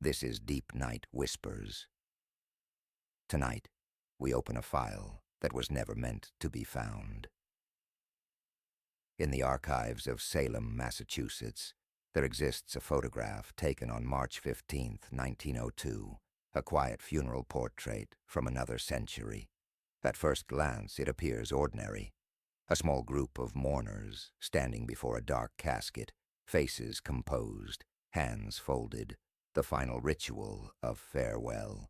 This is Deep Night Whispers. Tonight, we open a file that was never meant to be found. In the archives of Salem, Massachusetts, there exists a photograph taken on March 15, 1902, a quiet funeral portrait from another century. At first glance, it appears ordinary. A small group of mourners standing before a dark casket, faces composed, hands folded, the final ritual of farewell.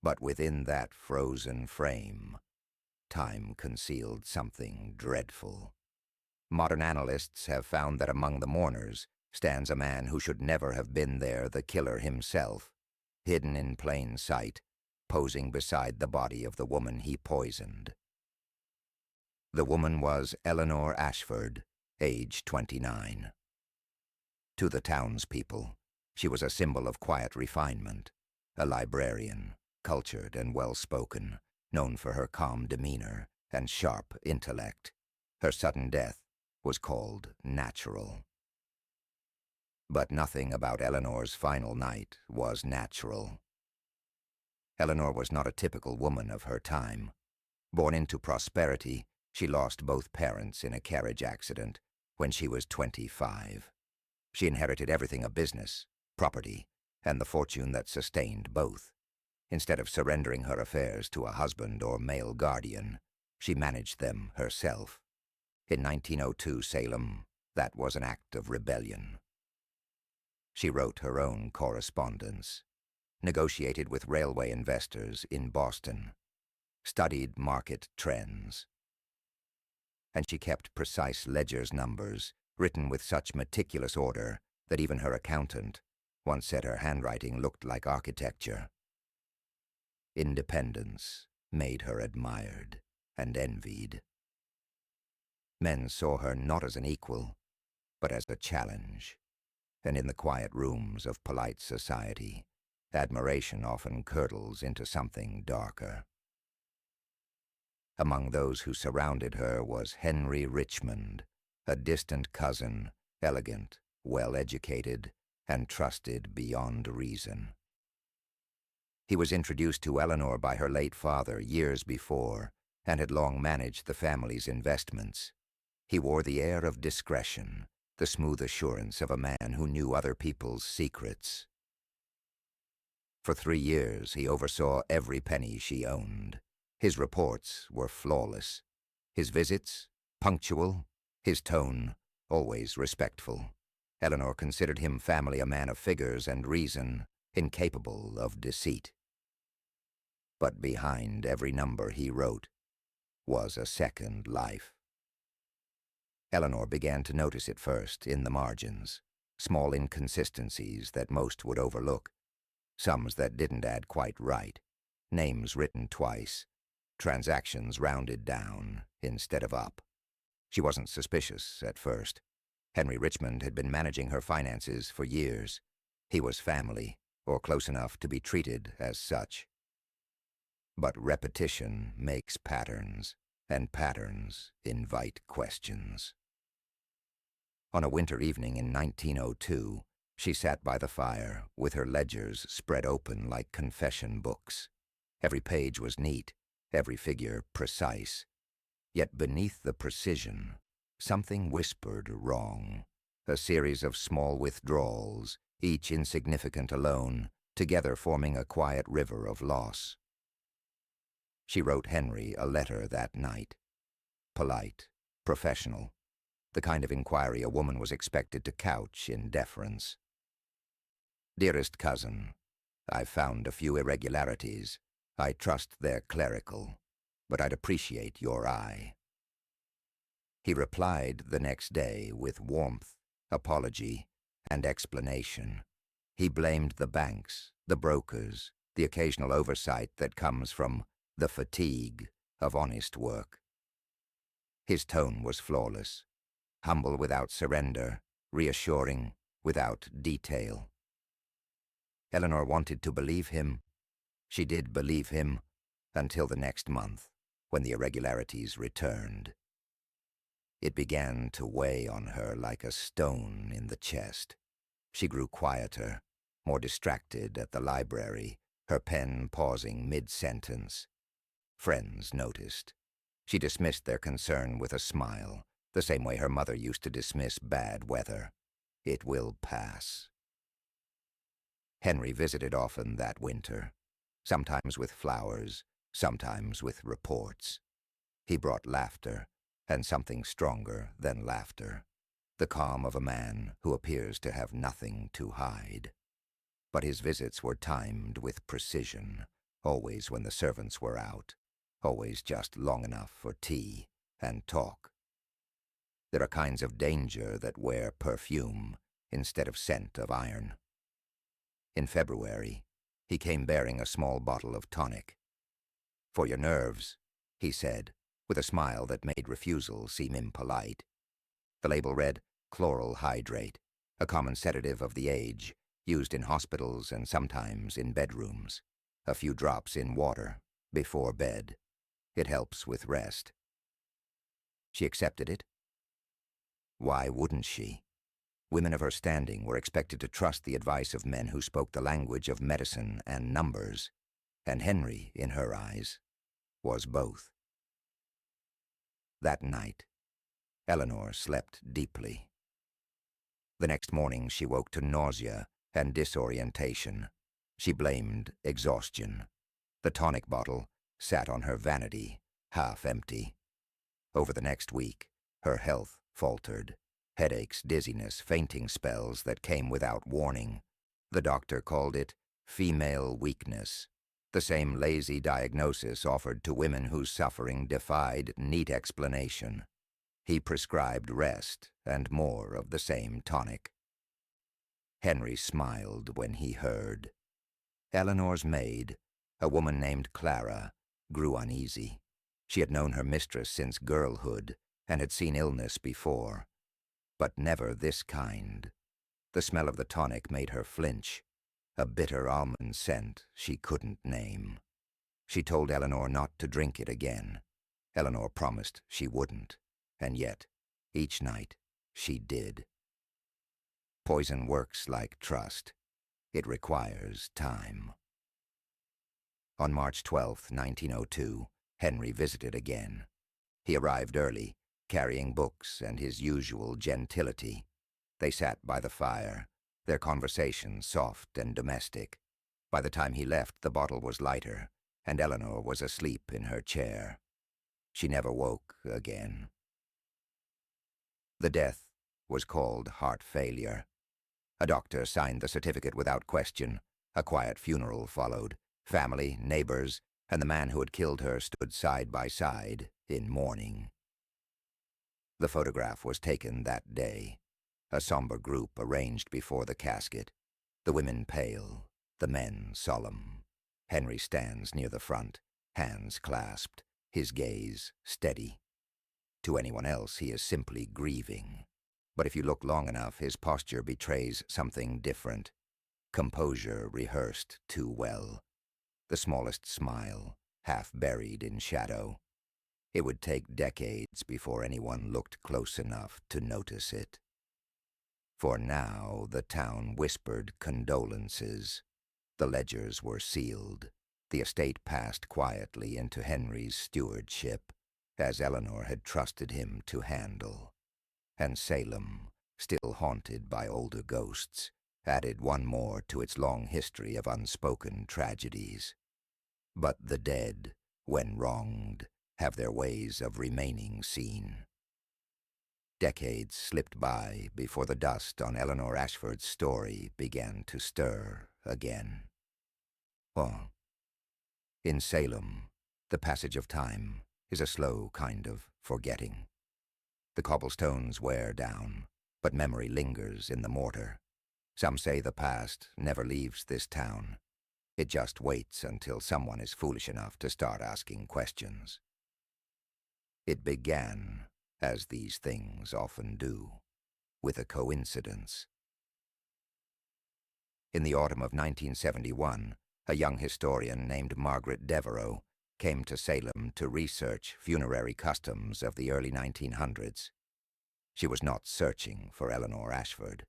But within that frozen frame, time concealed something dreadful. Modern analysts have found that among the mourners stands a man who should never have been there, the killer himself, hidden in plain sight, posing beside the body of the woman he poisoned. The woman was Eleanor Ashford, age 29. To the townspeople, she was a symbol of quiet refinement, a librarian, cultured and well-spoken, known for her calm demeanor and sharp intellect. Her sudden death was called natural. But nothing about Eleanor's final night was natural. Eleanor was not a typical woman of her time. Born into prosperity, she lost both parents in a carriage accident when she was 25. She inherited everything: a business, property, and the fortune that sustained both. Instead of surrendering her affairs to a husband or male guardian, she managed them herself. In 1902 Salem, that was an act of rebellion. She wrote her own correspondence, negotiated with railway investors in Boston, studied market trends. And she kept precise ledger's numbers, written with such meticulous order that even her accountant once said her handwriting looked like architecture. Independence made her admired and envied. Men saw her not as an equal, but as a challenge, and in the quiet rooms of polite society, admiration often curdles into something darker. Among those who surrounded her was Henry Richmond, a distant cousin, elegant, well-educated, and trusted beyond reason. He was introduced to Eleanor by her late father years before, and had long managed the family's investments. He wore the air of discretion, the smooth assurance of a man who knew other people's secrets. For 3 years, he oversaw every penny she owned. His reports were flawless. His visits, punctual. His tone, always respectful. Eleanor considered him family, a man of figures and reason, incapable of deceit. But behind every number he wrote was a second life. Eleanor began to notice it first in the margins, small inconsistencies that most would overlook, sums that didn't add quite right, names written twice, transactions rounded down instead of up. She wasn't suspicious at first. Henry Richmond had been managing her finances for years. He was family, or close enough to be treated as such. But repetition makes patterns, and patterns invite questions. On a winter evening in 1902, she sat by the fire with her ledgers spread open like confession books. Every page was neat, every figure precise. Yet beneath the precision, something whispered wrong. A series of small withdrawals, each insignificant alone, together forming a quiet river of loss. She wrote Henry a letter that night. Polite, professional, the kind of inquiry a woman was expected to couch in deference. Dearest cousin, I've found a few irregularities. I trust they're clerical, but I'd appreciate your eye. He replied the next day with warmth, apology, and explanation. He blamed the banks, the brokers, the occasional oversight that comes from the fatigue of honest work. His tone was flawless, humble without surrender, reassuring without detail. Eleanor wanted to believe him. She did believe him until the next month, when the irregularities returned. It began to weigh on her like a stone in the chest. She grew quieter, more distracted at the library, her pen pausing mid-sentence. Friends noticed. She dismissed their concern with a smile, the same way her mother used to dismiss bad weather. It will pass. Henry visited often that winter, sometimes with flowers, sometimes with reports. He brought laughter, and something stronger than laughter, the calm of a man who appears to have nothing to hide. But his visits were timed with precision, always when the servants were out, always just long enough for tea and talk. There are kinds of danger that wear perfume instead of scent of iron. In February, he came bearing a small bottle of tonic. "For your nerves," he said, with a smile that made refusal seem impolite. The label read, "Chloral hydrate, a common sedative of the age, used in hospitals and sometimes in bedrooms. A few drops in water, before bed. It helps with rest." She accepted it. Why wouldn't she? Women of her standing were expected to trust the advice of men who spoke the language of medicine and numbers, and Henry, in her eyes, was both. That night, Eleanor slept deeply. The next morning she woke to nausea and disorientation. She blamed exhaustion. The tonic bottle sat on her vanity, half empty. Over the next week, her health faltered. Headaches, dizziness, fainting spells that came without warning. The doctor called it female weakness, the same lazy diagnosis offered to women whose suffering defied neat explanation. He prescribed rest and more of the same tonic. Henry smiled when he heard. Eleanor's maid, a woman named Clara, grew uneasy. She had known her mistress since girlhood and had seen illness before, but never this kind. The smell of the tonic made her flinch, a bitter almond scent she couldn't name. She told Eleanor not to drink it again. Eleanor promised she wouldn't, and yet, each night, she did. Poison works like trust. It requires time. On March 12, 1902, Henry visited again. He arrived early, carrying books and his usual gentility. They sat by the fire, their conversation soft and domestic. By the time he left, the bottle was lighter, and Eleanor was asleep in her chair. She never woke again. The death was called heart failure. A doctor signed the certificate without question. A quiet funeral followed. Family, neighbors, and the man who had killed her stood side by side in mourning. The photograph was taken that day. A somber group arranged before the casket. The women pale, the men solemn. Henry stands near the front, hands clasped, his gaze steady. To anyone else, he is simply grieving. But if you look long enough, his posture betrays something different. Composure rehearsed too well. The smallest smile, half buried in shadow. It would take decades before anyone looked close enough to notice it. For now, the town whispered condolences. The ledgers were sealed. The estate passed quietly into Henry's stewardship, as Eleanor had trusted him to handle. And Salem, still haunted by older ghosts, added one more to its long history of unspoken tragedies. But the dead, when wronged, have their ways of remaining seen. Decades slipped by before the dust on Eleanor Ashford's story began to stir again. Oh, in Salem, the passage of time is a slow kind of forgetting. The cobblestones wear down, but memory lingers in the mortar. Some say the past never leaves this town. It just waits until someone is foolish enough to start asking questions. It began, as these things often do, with a coincidence. In the autumn of 1971, a young historian named Margaret Devereux came to Salem to research funerary customs of the early 1900s. She was not searching for Eleanor Ashford.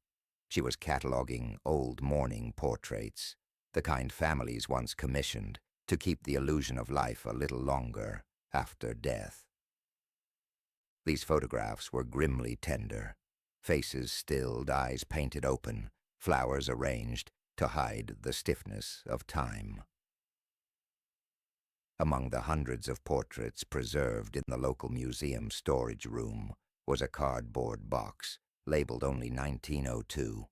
She was cataloging old mourning portraits, the kind families once commissioned to keep the illusion of life a little longer after death. These photographs were grimly tender, faces stilled, eyes painted open, flowers arranged to hide the stiffness of time. Among the hundreds of portraits preserved in the local museum storage room was a cardboard box labeled only 1902,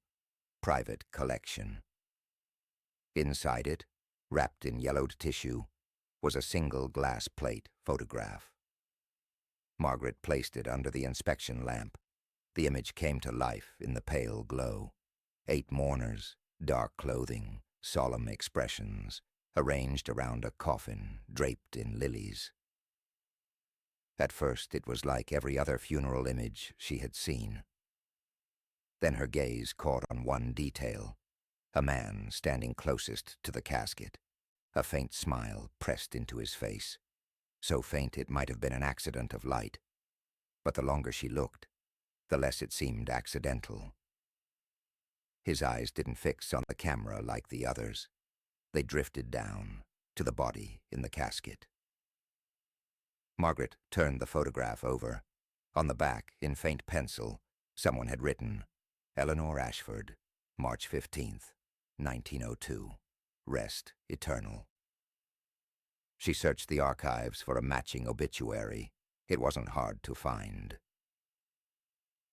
Private Collection. Inside it, wrapped in yellowed tissue, was a single glass plate photograph. Margaret placed it under the inspection lamp. The image came to life in the pale glow. 8 mourners, dark clothing, solemn expressions, arranged around a coffin draped in lilies. At first it was like every other funeral image she had seen. Then her gaze caught on one detail, a man standing closest to the casket, a faint smile pressed into his face, so faint it might have been an accident of light. But the longer she looked, the less it seemed accidental. His eyes didn't fix on the camera like the others. They drifted down to the body in the casket. Margaret turned the photograph over. On the back, in faint pencil, someone had written, Eleanor Ashford, March 15th, 1902. Rest eternal. She searched the archives for a matching obituary. It wasn't hard to find.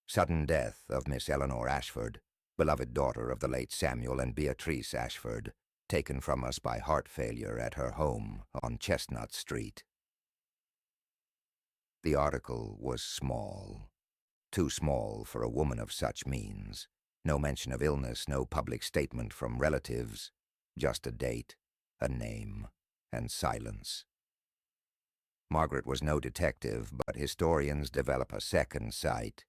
Sudden death of Miss Eleanor Ashford, beloved daughter of the late Samuel and Beatrice Ashford, taken from us by heart failure at her home on Chestnut Street. The article was small, too small for a woman of such means. No mention of illness, no public statement from relatives, just a date, a name, and silence. Margaret was no detective, but historians develop a second sight,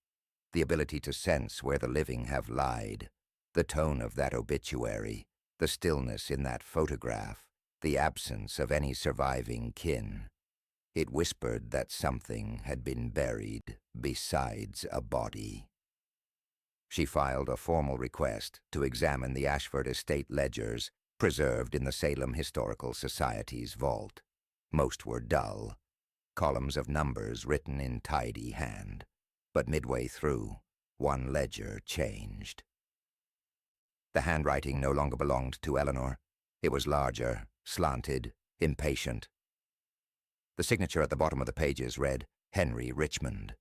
the ability to sense where the living have lied, the tone of that obituary, the stillness in that photograph, the absence of any surviving kin. It whispered that something had been buried besides a body. She filed a formal request to examine the Ashford estate ledgers preserved in the Salem Historical Society's vault. Most were dull, columns of numbers written in tidy hand. But midway through, one ledger changed. The handwriting no longer belonged to Eleanor. It was larger, slanted, impatient. The signature at the bottom of the pages read, Henry Richmond.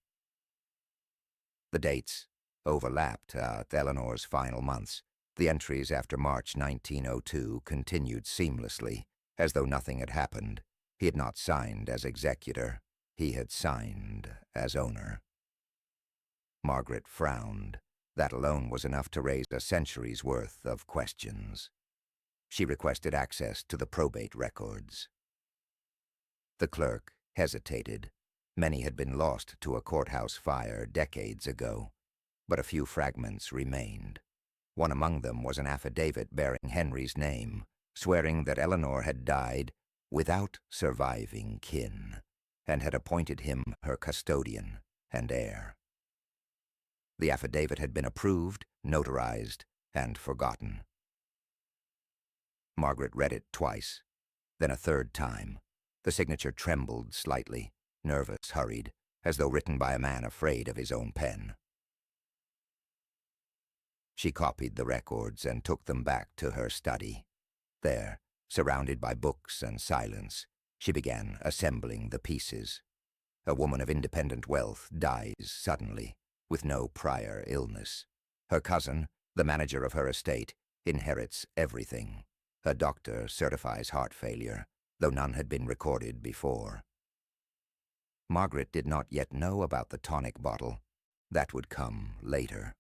The dates overlapped at Eleanor's final months. The entries after March 1902 continued seamlessly, as though nothing had happened. He had not signed as executor. He had signed as owner. Margaret frowned. That alone was enough to raise a century's worth of questions. She requested access to the probate records. The clerk hesitated. Many had been lost to a courthouse fire decades ago, but a few fragments remained. One among them was an affidavit bearing Henry's name, swearing that Eleanor had died without surviving kin, and had appointed him her custodian and heir. The affidavit had been approved, notarized, and forgotten. Margaret read it twice, then a third time. The signature trembled slightly, nervous, hurried, as though written by a man afraid of his own pen. She copied the records and took them back to her study. There, surrounded by books and silence, she began assembling the pieces. A woman of independent wealth dies suddenly, with no prior illness. Her cousin, the manager of her estate, inherits everything. A doctor certifies heart failure, though none had been recorded before. Margaret did not yet know about the tonic bottle. That would come later.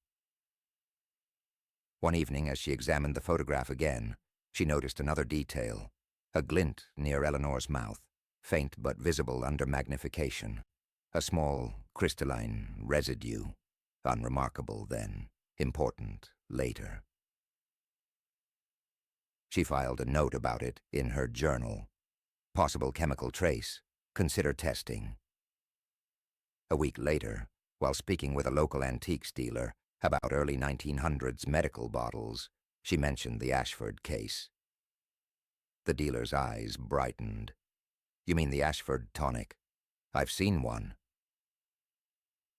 One evening, as she examined the photograph again, she noticed another detail, a glint near Eleanor's mouth, faint but visible under magnification, a small crystalline residue, unremarkable then, important later. She filed a note about it in her journal. Possible chemical trace, consider testing. A week later, while speaking with a local antiques dealer, About early 1900s medical bottles, she mentioned the Ashford case. The dealer's eyes brightened. "You mean the Ashford tonic? I've seen one."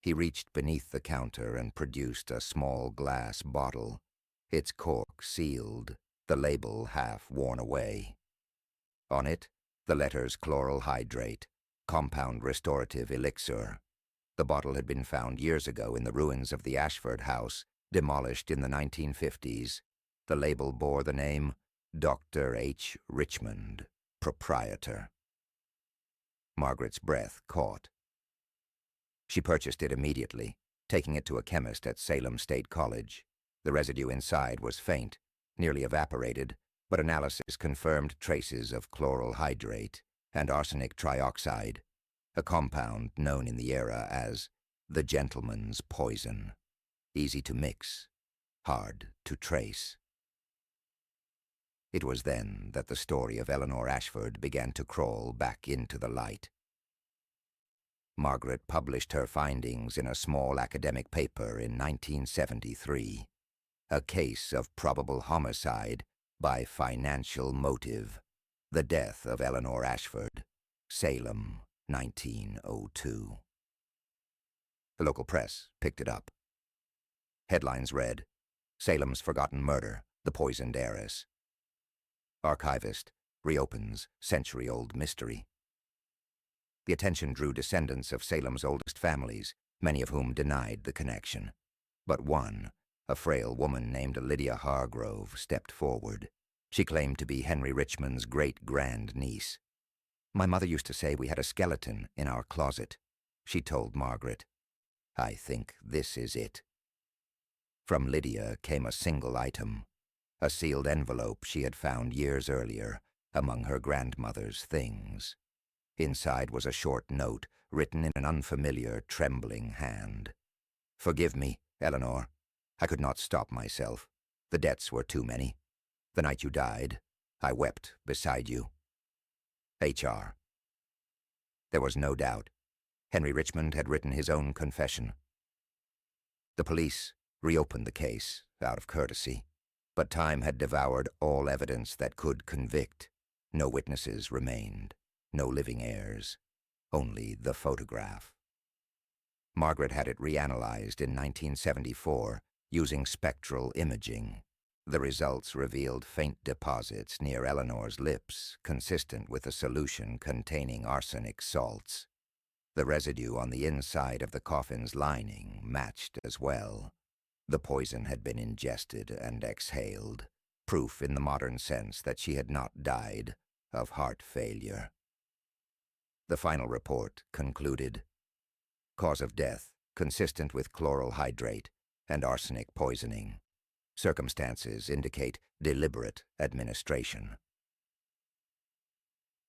He reached beneath the counter and produced a small glass bottle, its cork sealed, the label half worn away. On it, the letters chloral hydrate, compound restorative elixir. The bottle had been found years ago in the ruins of the Ashford house, demolished in the 1950s. The label bore the name Dr. H. Richmond, proprietor. Margaret's breath caught. She purchased it immediately, taking it to a chemist at Salem State College. The residue inside was faint, nearly evaporated, but analysis confirmed traces of chloral hydrate and arsenic trioxide, a compound known in the era as the gentleman's poison. Easy to mix, hard to trace. It was then that the story of Eleanor Ashford began to crawl back into the light. Margaret published her findings in a small academic paper in 1973, a case of probable homicide by financial motive, the death of Eleanor Ashford, Salem, 1902. The local press picked it up. Headlines read, "Salem's Forgotten Murder, the Poisoned Heiress." Archivist reopens century-old mystery. The attention drew descendants of Salem's oldest families, many of whom denied the connection. But one, a frail woman named Lydia Hargrove, stepped forward. She claimed to be Henry Richmond's great-grand-niece. "My mother used to say we had a skeleton in our closet," she told Margaret. "I think this is it." From Lydia came a single item, a sealed envelope she had found years earlier among her grandmother's things. Inside was a short note written in an unfamiliar, trembling hand. "Forgive me, Eleanor. I could not stop myself. The debts were too many. The night you died, I wept beside you. H.R." There was no doubt. Henry Richmond had written his own confession. The police reopened the case out of courtesy, but time had devoured all evidence that could convict. No witnesses remained. No living heirs, only the photograph. Margaret had it reanalyzed in 1974 using spectral imaging. The results revealed faint deposits near Eleanor's lips, consistent with a solution containing arsenic salts. The residue on the inside of the coffin's lining matched as well. The poison had been ingested and exhaled, proof in the modern sense that she had not died of heart failure. The final report concluded, "Cause of death consistent with chloral hydrate and arsenic poisoning. Circumstances indicate deliberate administration."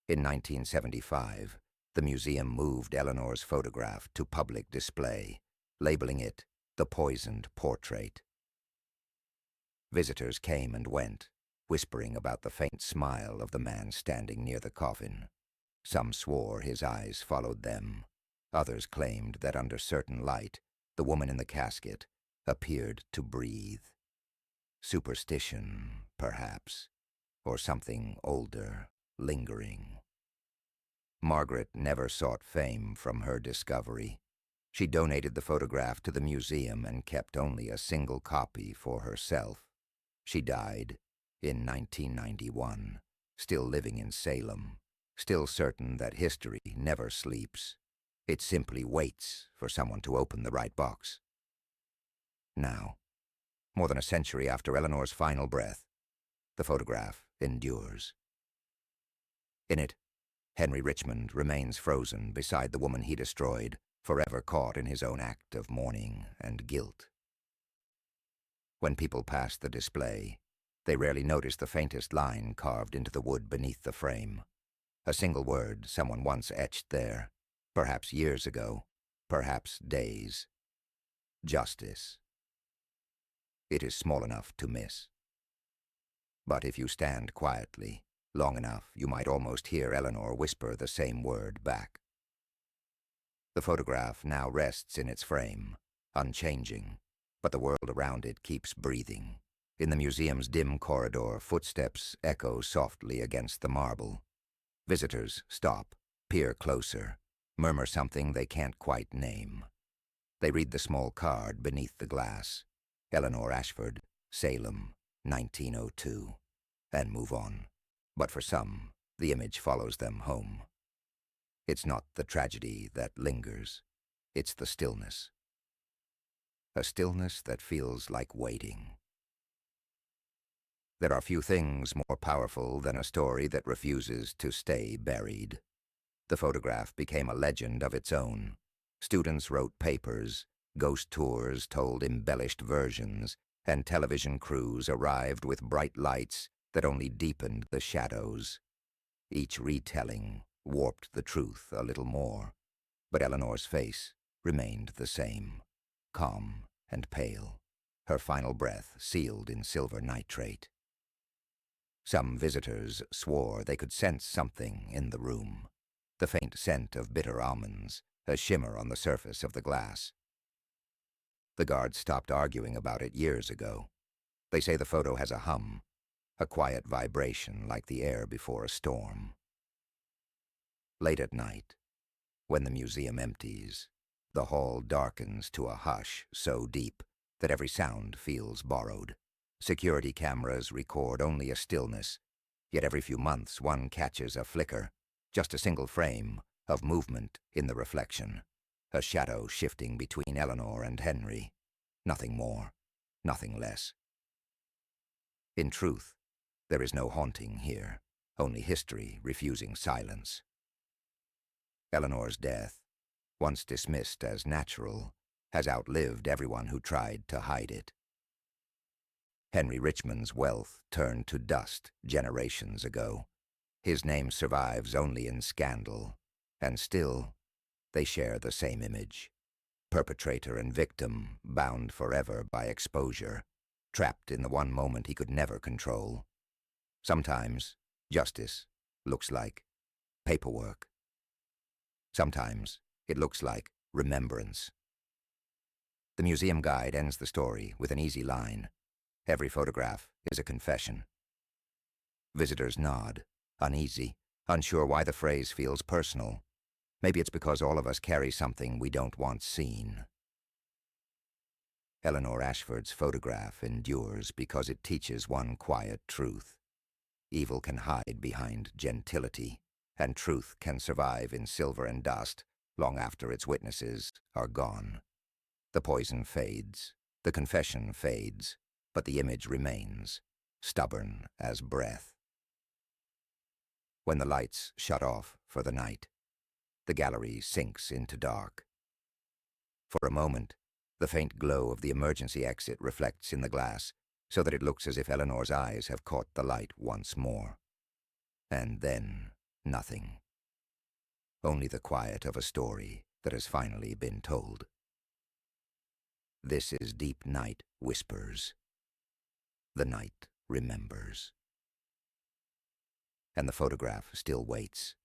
In 1975, the museum moved Eleanor's photograph to public display, labeling it the poisoned portrait. Visitors came and went, whispering about the faint smile of the man standing near the coffin. Some swore his eyes followed them. Others claimed that under certain light, the woman in the casket appeared to breathe. Superstition, perhaps, or something older, lingering. Margaret never sought fame from her discovery. She donated the photograph to the museum and kept only a single copy for herself. She died in 1991, still living in Salem, still certain that history never sleeps. It simply waits for someone to open the right box. Now, more than a century after Eleanor's final breath, the photograph endures. In it, Henry Richmond remains frozen beside the woman he destroyed, forever caught in his own act of mourning and guilt. When people pass the display, they rarely notice the faintest line carved into the wood beneath the frame. A single word someone once etched there, perhaps years ago, perhaps days. Justice. It is small enough to miss. But if you stand quietly, long enough, you might almost hear Eleanor whisper the same word back. The photograph now rests in its frame, unchanging, but the world around it keeps breathing. In the museum's dim corridor, footsteps echo softly against the marble. Visitors stop, peer closer, murmur something they can't quite name. They read the small card beneath the glass, Eleanor Ashford, Salem, 1902, and move on. But for some, the image follows them home. It's not the tragedy that lingers, it's the stillness. A stillness that feels like waiting. There are few things more powerful than a story that refuses to stay buried. The photograph became a legend of its own. Students wrote papers, ghost tours told embellished versions, and television crews arrived with bright lights that only deepened the shadows. Each retelling warped the truth a little more, but Eleanor's face remained the same, calm and pale, her final breath sealed in silver nitrate. Some visitors swore they could sense something in the room, the faint scent of bitter almonds, a shimmer on the surface of the glass. The guards stopped arguing about it years ago. They say the photo has a hum, a quiet vibration like the air before a storm. Late at night, when the museum empties, the hall darkens to a hush so deep that every sound feels borrowed. Security cameras record only a stillness, yet every few months one catches a flicker, just a single frame of movement in the reflection, a shadow shifting between Eleanor and Henry. Nothing more, nothing less. In truth, there is no haunting here, only history refusing silence. Eleanor's death, once dismissed as natural, has outlived everyone who tried to hide it. Henry Richmond's wealth turned to dust generations ago. His name survives only in scandal, and still, they share the same image. Perpetrator and victim bound forever by exposure, trapped in the one moment he could never control. Sometimes, justice looks like paperwork. Sometimes, it looks like remembrance. The museum guide ends the story with an easy line. Every photograph is a confession. Visitors nod, uneasy, unsure why the phrase feels personal. Maybe it's because all of us carry something we don't want seen. Eleanor Ashford's photograph endures because it teaches one quiet truth. Evil can hide behind gentility, and truth can survive in silver and dust long after its witnesses are gone. The poison fades, the confession fades, but the image remains, stubborn as breath. When the lights shut off for the night, the gallery sinks into dark. For a moment, the faint glow of the emergency exit reflects in the glass, so that it looks as if Eleanor's eyes have caught the light once more. And then, nothing. Only the quiet of a story that has finally been told. This is Deep Night Whispers. The night remembers. And the photograph still waits,